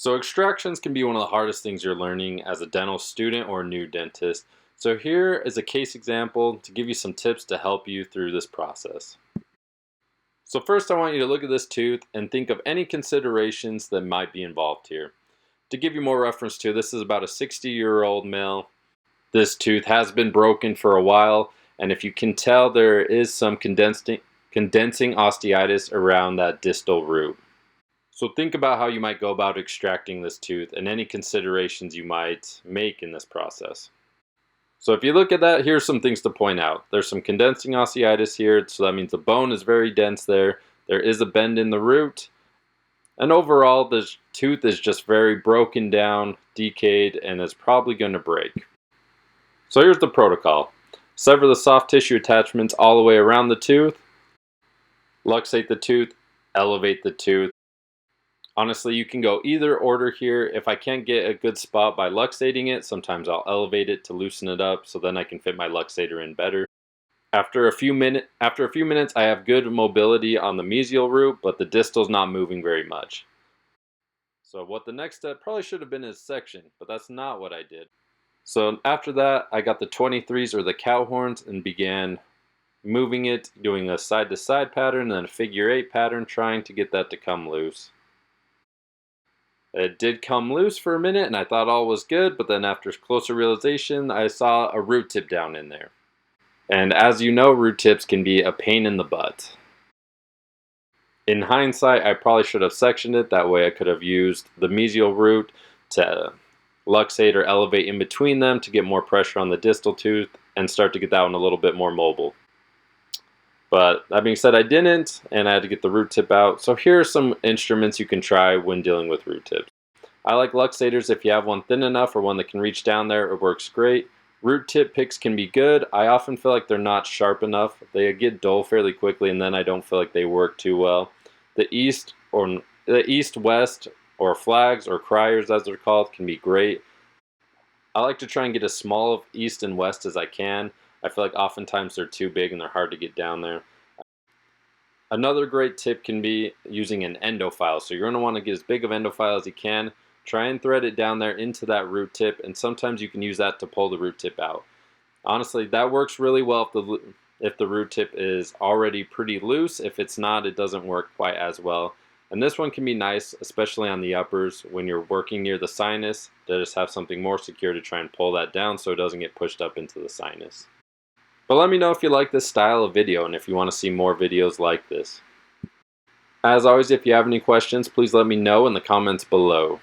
So extractions can be one of the hardest things you're learning as a dental student or a new dentist. So here is a case example to give you some tips to help you through this process. So first I want you to look at this tooth and think of any considerations that might be involved here. To give you more reference to, this is about a 60-year-old male. This tooth has been broken for a while, and if you can tell, there is some condensing osteitis around that distal root. So think about how you might go about extracting this tooth and any considerations you might make in this process. So if you look at that, here's some things to point out. There's some condensing osteitis here, so that means the bone is very dense there. There is a bend in the root. And overall, this tooth is just very broken down, decayed, and is probably going to break. So here's the protocol. Sever the soft tissue attachments all the way around the tooth. Luxate the tooth, elevate the tooth. Honestly, you can go either order here. If I can't get a good spot by luxating it, sometimes I'll elevate it to loosen it up so then I can fit my luxator in better. After a few minutes, I have good mobility on the mesial root, but the distal's not moving very much. So what the next step probably should have been is section, but that's not what I did. So after that, I got the 23s or the cow horns and began moving it, doing a side-to-side pattern and then a figure-8 pattern, trying to get that to come loose. It did come loose for a minute and I thought all was good, but then after closer realization, I saw a root tip down in there. And as you know, root tips can be a pain in the butt. In hindsight, I probably should have sectioned it. That way I could have used the mesial root to luxate or elevate in between them to get more pressure on the distal tooth and start to get that one a little bit more mobile. But that being said, I didn't, and I had to get the root tip out. So here are some instruments you can try when dealing with root tips. I like luxators. If you have one thin enough or one that can reach down there, it works great. Root tip picks can be good. I often feel like they're not sharp enough. They get dull fairly quickly, and then I don't feel like they work too well. The east, west, or flags, or criers as they're called, can be great. I like to try and get as small of east and west as I can. I feel like oftentimes they're too big and they're hard to get down there. Another great tip can be using an endophile. So you're going to want to get as big of endophile as you can. Try and thread it down there into that root tip, and sometimes you can use that to pull the root tip out. Honestly, that works really well if the root tip is already pretty loose. If it's not, it doesn't work quite as well. And this one can be nice, especially on the uppers when you're working near the sinus, to just have something more secure to try and pull that down so it doesn't get pushed up into the sinus. But let me know if you like this style of video and if you want to see more videos like this. As always, if you have any questions, please let me know in the comments below.